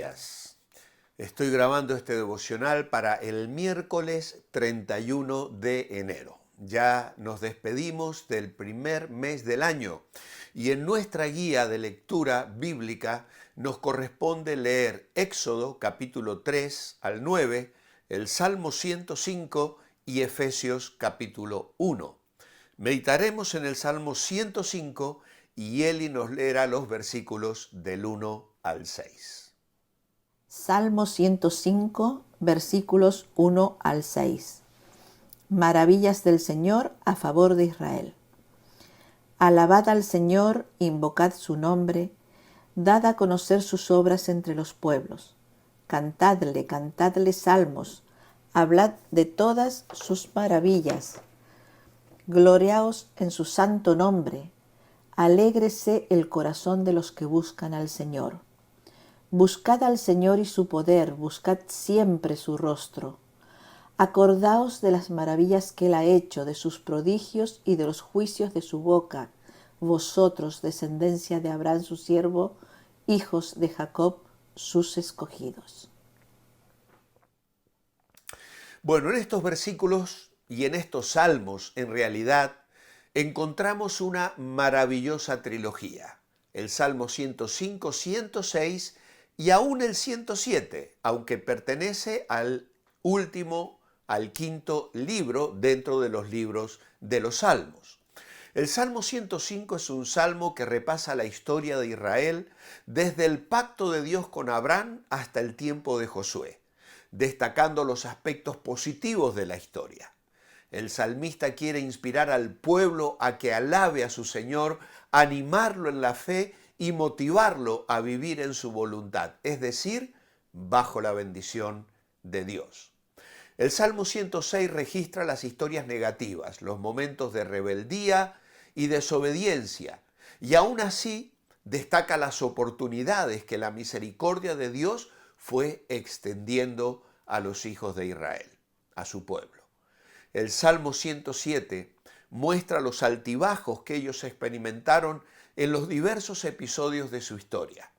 días. Estoy grabando este devocional para el miércoles 31 de enero. Ya nos despedimos del primer mes del año y en nuestra guía de lectura bíblica nos corresponde leer Éxodo capítulo 3 al 9, el Salmo 105 y Efesios capítulo 1. Meditaremos en el Salmo 105 y Eli nos leerá los versículos del 1 al 6. Salmo 105, versículos 1 al 6. Maravillas del Señor a favor de Israel. Alabad al Señor, invocad su nombre, dad a conocer sus obras entre los pueblos. Cantadle salmos, hablad de todas sus maravillas. Gloriaos en su santo nombre, alégrese el corazón de los que buscan al Señor. Buscad al Señor y su poder, buscad siempre su rostro. Acordaos de las maravillas que Él ha hecho, de sus prodigios y de los juicios de su boca, vosotros, descendencia de Abraham su siervo, hijos de Jacob, sus escogidos. Bueno, en estos versículos y en estos salmos, en realidad, encontramos una maravillosa trilogía. El Salmo 105, 106 y aún el 107, aunque pertenece al quinto libro dentro de los libros de los Salmos. El Salmo 105 es un salmo que repasa la historia de Israel desde el pacto de Dios con Abraham hasta el tiempo de Josué, destacando los aspectos positivos de la historia. El salmista quiere inspirar al pueblo a que alabe a su Señor, animarlo en la fe y motivarlo a vivir en su voluntad, es decir, bajo la bendición de Dios. El Salmo 106 registra las historias negativas, los momentos de rebeldía y desobediencia, y aún así destaca las oportunidades que la misericordia de Dios fue extendiendo a los hijos de Israel, a su pueblo. El Salmo 107 muestra los altibajos que ellos experimentaron en los diversos episodios de su historia.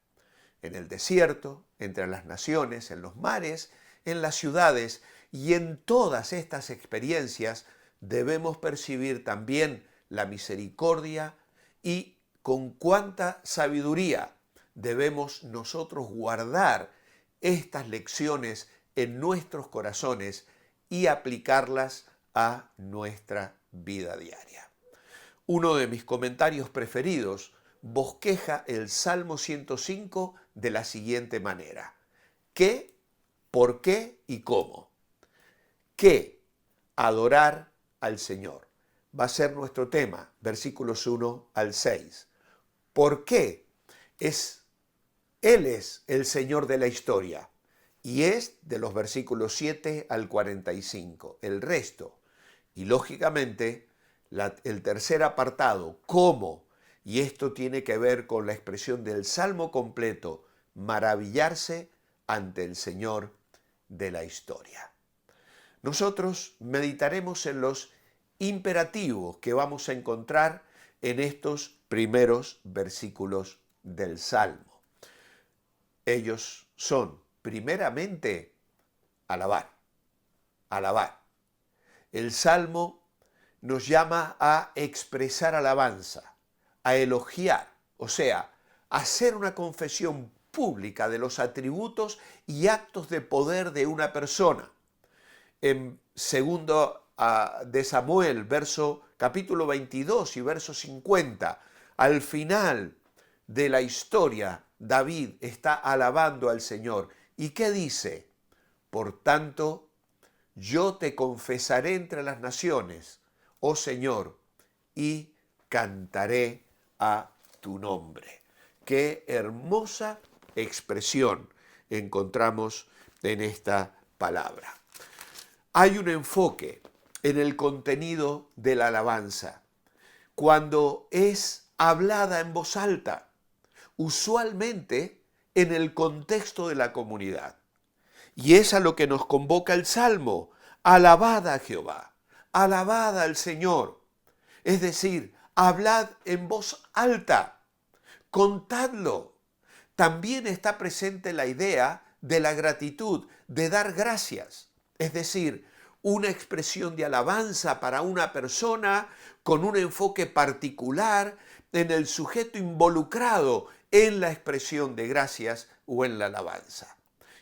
En el desierto, entre las naciones, en los mares, en las ciudades, y en todas estas experiencias debemos percibir también la misericordia y con cuánta sabiduría debemos nosotros guardar estas lecciones en nuestros corazones y aplicarlas a nuestra vida diaria. Uno de mis comentarios preferidos bosqueja el Salmo 105 de la siguiente manera: ¿qué, por qué y cómo? ¿Qué? Adorar al Señor. Va a ser nuestro tema, versículos 1 al 6. ¿Por qué? Él es el Señor de la historia y es de los versículos 7 al 45. El resto, y lógicamente, el tercer apartado, ¿cómo? Y esto tiene que ver con la expresión del Salmo completo, maravillarse ante el Señor de la historia. Nosotros meditaremos en los imperativos que vamos a encontrar en estos primeros versículos del Salmo. Ellos son, primeramente, alabar. El Salmo nos llama a expresar alabanza, a elogiar, o sea, a hacer una confesión pública de los atributos y actos de poder de una persona. En 2 de Samuel, capítulo 22 y verso 50, al final de la historia, David está alabando al Señor. ¿Y qué dice? Por tanto, yo te confesaré entre las naciones, oh Señor, y cantaré a tu nombre. Qué hermosa expresión encontramos en esta palabra. Hay un enfoque en el contenido de la alabanza cuando es hablada en voz alta, usualmente en el contexto de la comunidad. Y es a lo que nos convoca el Salmo: alabad a Jehová, alabad al Señor. Es decir, hablad en voz alta, contadlo, también está presente la idea de la gratitud, de dar gracias. Es decir, una expresión de alabanza para una persona con un enfoque particular en el sujeto involucrado en la expresión de gracias o en la alabanza.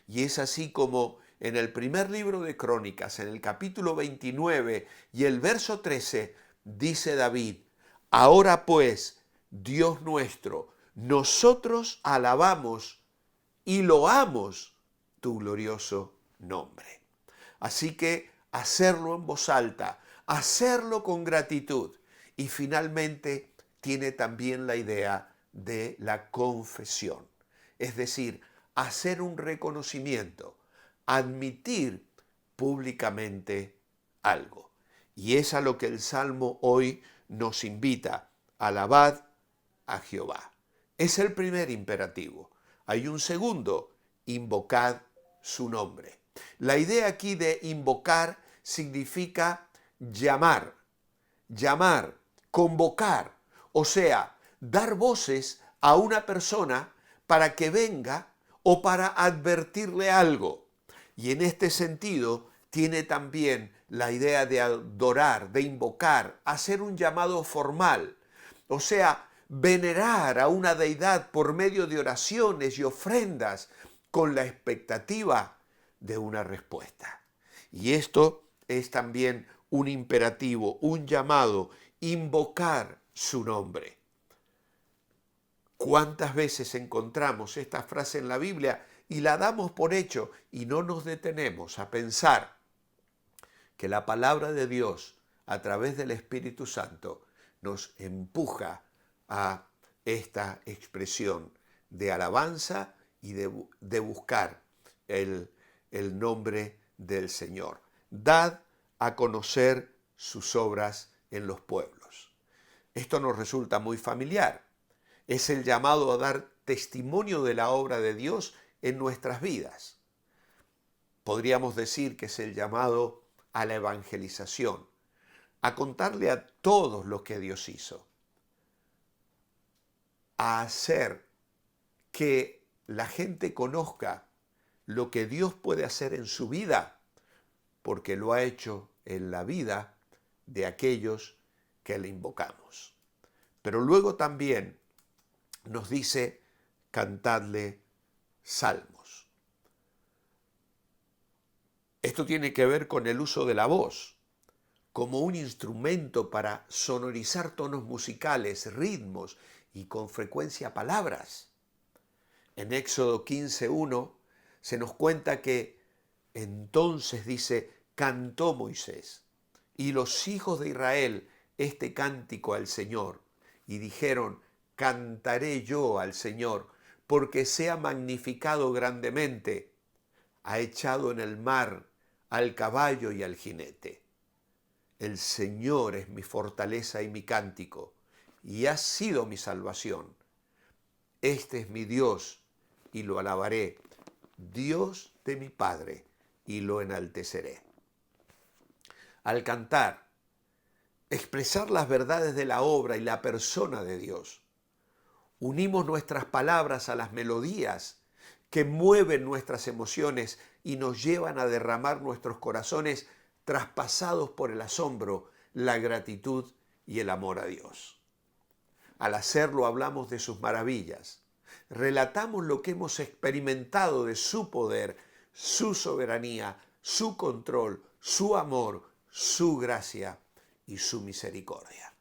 Y es así como en el primer libro de Crónicas, en el capítulo 29 y el verso 13, dice David: ahora pues, Dios nuestro, nosotros alabamos y loamos tu glorioso nombre. Así que hacerlo en voz alta, hacerlo con gratitud. Y finalmente tiene también la idea de la confesión. Es decir, hacer un reconocimiento, admitir públicamente algo. Y es a lo que el Salmo hoy nos invita: alabad a Jehová. Es el primer imperativo. Hay un segundo: invocad su nombre. La idea aquí de invocar significa llamar, convocar, o sea, dar voces a una persona para que venga o para advertirle algo. Y en este sentido tiene también la idea de adorar, de invocar, hacer un llamado formal, o sea, venerar a una deidad por medio de oraciones y ofrendas con la expectativa de una respuesta. Y esto es también un imperativo, un llamado: invocar su nombre. ¿Cuántas veces encontramos esta frase en la Biblia y la damos por hecho y no nos detenemos a pensar que la palabra de Dios a través del Espíritu Santo nos empuja a esta expresión de alabanza y de buscar el nombre del Señor? Dad a conocer sus obras en los pueblos. Esto nos resulta muy familiar. Es el llamado a dar testimonio de la obra de Dios en nuestras vidas. Podríamos decir que es el llamado a la evangelización, a contarle a todos lo que Dios hizo, a hacer que la gente conozca lo que Dios puede hacer en su vida, porque lo ha hecho en la vida de aquellos que le invocamos. Pero luego también nos dice: cantadle salmos. Esto tiene que ver con el uso de la voz como un instrumento para sonorizar tonos musicales, ritmos y con frecuencia palabras. En Éxodo 15:1 se nos cuenta que entonces dice: cantó Moisés y los hijos de Israel este cántico al Señor, y dijeron: cantaré yo al Señor, porque se ha magnificado grandemente, ha echado en el mar al caballo y al jinete. El Señor es mi fortaleza y mi cántico, y ha sido mi salvación. Este es mi Dios, y lo alabaré, Dios de mi Padre, y lo enalteceré. Al cantar, expresar las verdades de la obra y la persona de Dios, unimos nuestras palabras a las melodías que mueven nuestras emociones y nos llevan a derramar nuestros corazones traspasados por el asombro, la gratitud y el amor a Dios. Al hacerlo hablamos de sus maravillas, relatamos lo que hemos experimentado de su poder, su soberanía, su control, su amor, su gracia y su misericordia.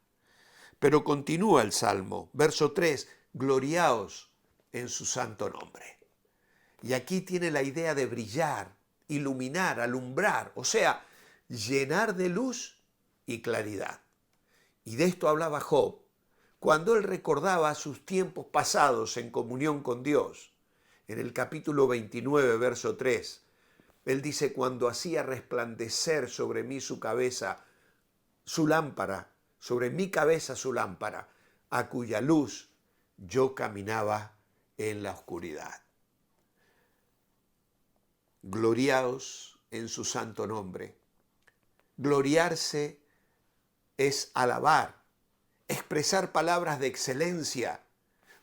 Pero continúa el Salmo, verso 3, gloriaos en su santo nombre. Y aquí tiene la idea de brillar, iluminar, alumbrar, o sea, llenar de luz y claridad. Y de esto hablaba Job cuando él recordaba sus tiempos pasados en comunión con Dios. En el capítulo 29, verso 3, él dice: cuando hacía resplandecer sobre mí su cabeza, su lámpara, sobre mi cabeza su lámpara, a cuya luz yo caminaba en la oscuridad. Gloriaos en su santo nombre. Gloriarse es alabar, expresar palabras de excelencia,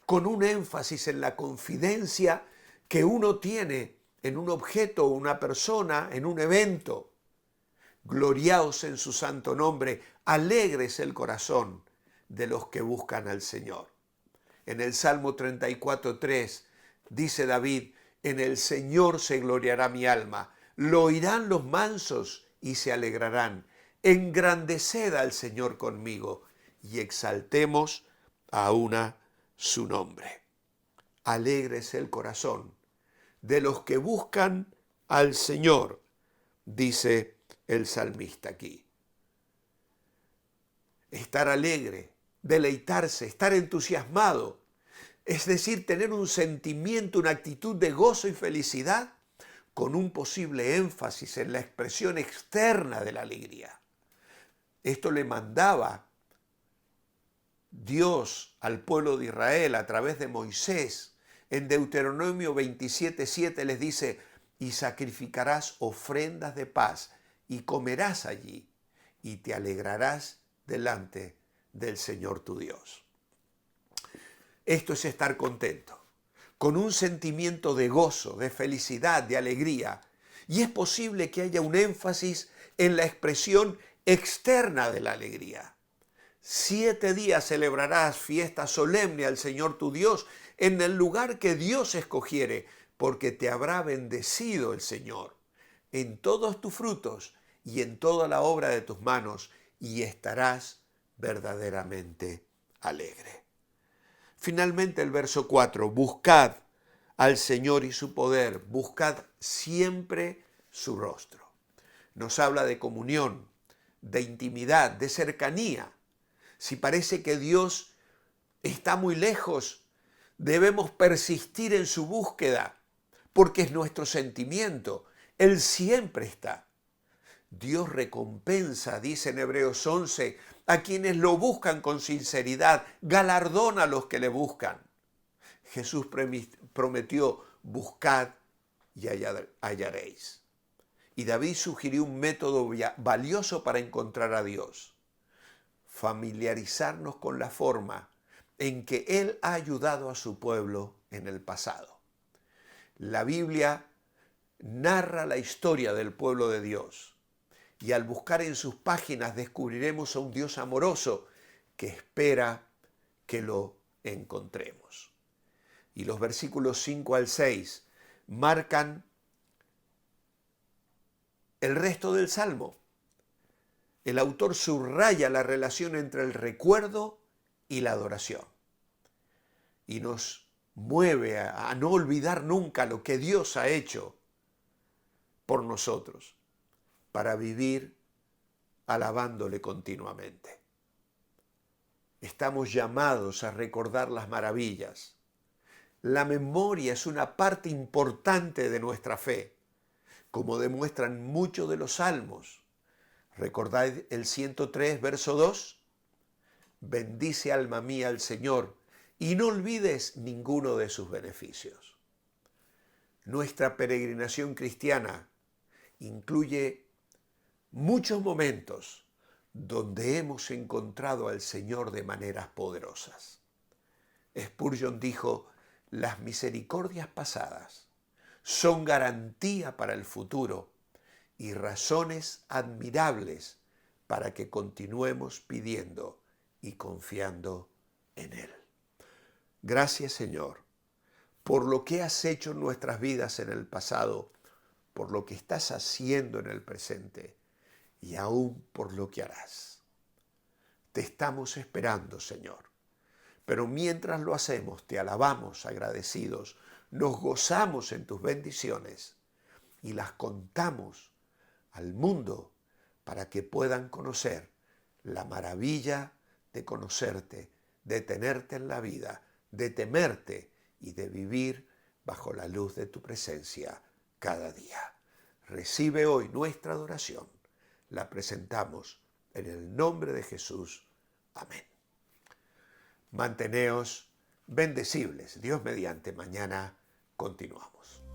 con un énfasis en la confidencia que uno tiene en un objeto o una persona, en un evento. Gloriaos en su santo nombre, alegres el corazón de los que buscan al Señor. En el Salmo 34:3 dice David, en el Señor se gloriará mi alma, lo oirán los mansos y se alegrarán. Engrandeced al Señor conmigo y exaltemos aún su nombre. Alegre es el corazón de los que buscan al Señor, dice el salmista aquí. Estar alegre, deleitarse, estar entusiasmado, es decir, tener un sentimiento, una actitud de gozo y felicidad con un posible énfasis en la expresión externa de la alegría. Esto le mandaba Dios al pueblo de Israel a través de Moisés. En Deuteronomio 27:7 les dice, y sacrificarás ofrendas de paz y comerás allí y te alegrarás delante del Señor tu Dios. Esto es estar contento, con un sentimiento de gozo, de felicidad, de alegría. Y es posible que haya un énfasis en la expresión externa de la alegría. 7 días celebrarás fiesta solemne al Señor tu Dios en el lugar que Dios escogiere, porque te habrá bendecido el Señor en todos tus frutos y en toda la obra de tus manos, y estarás verdaderamente alegre. Finalmente el verso 4, buscad al Señor y su poder, buscad siempre su rostro. Nos habla de comunión, de intimidad, de cercanía. Si parece que Dios está muy lejos, debemos persistir en su búsqueda, porque es nuestro sentimiento. Él siempre está. Dios recompensa, dice en Hebreos 11, a quienes lo buscan con sinceridad, galardona a los que le buscan. Jesús prometió, buscad y hallaréis. Y David sugirió un método valioso para encontrar a Dios. Familiarizarnos con la forma en que Él ha ayudado a su pueblo en el pasado. La Biblia narra la historia del pueblo de Dios. Y al buscar en sus páginas descubriremos a un Dios amoroso que espera que lo encontremos. Y los versículos 5 al 6 marcan el resto del Salmo. El autor subraya la relación entre el recuerdo y la adoración. Y nos mueve a no olvidar nunca lo que Dios ha hecho por nosotros, para vivir alabándole continuamente. Estamos llamados a recordar las maravillas. La memoria es una parte importante de nuestra fe, como demuestran muchos de los salmos. ¿Recordad el 103, verso 2? Bendice alma mía al Señor y no olvides ninguno de sus beneficios. Nuestra peregrinación cristiana incluye muchos momentos donde hemos encontrado al Señor de maneras poderosas. Spurgeon dijo, las misericordias pasadas son garantía para el futuro y razones admirables para que continuemos pidiendo y confiando en Él. Gracias, Señor, por lo que has hecho en nuestras vidas en el pasado, por lo que estás haciendo en el presente y aún por lo que harás. Te estamos esperando, Señor. Pero mientras lo hacemos, te alabamos agradecidos, nos gozamos en tus bendiciones y las contamos al mundo para que puedan conocer la maravilla de conocerte, de tenerte en la vida, de temerte y de vivir bajo la luz de tu presencia cada día. Recibe hoy nuestra adoración. La presentamos en el nombre de Jesús. Amén. Manteneos bendecibles. Dios mediante, mañana continuamos.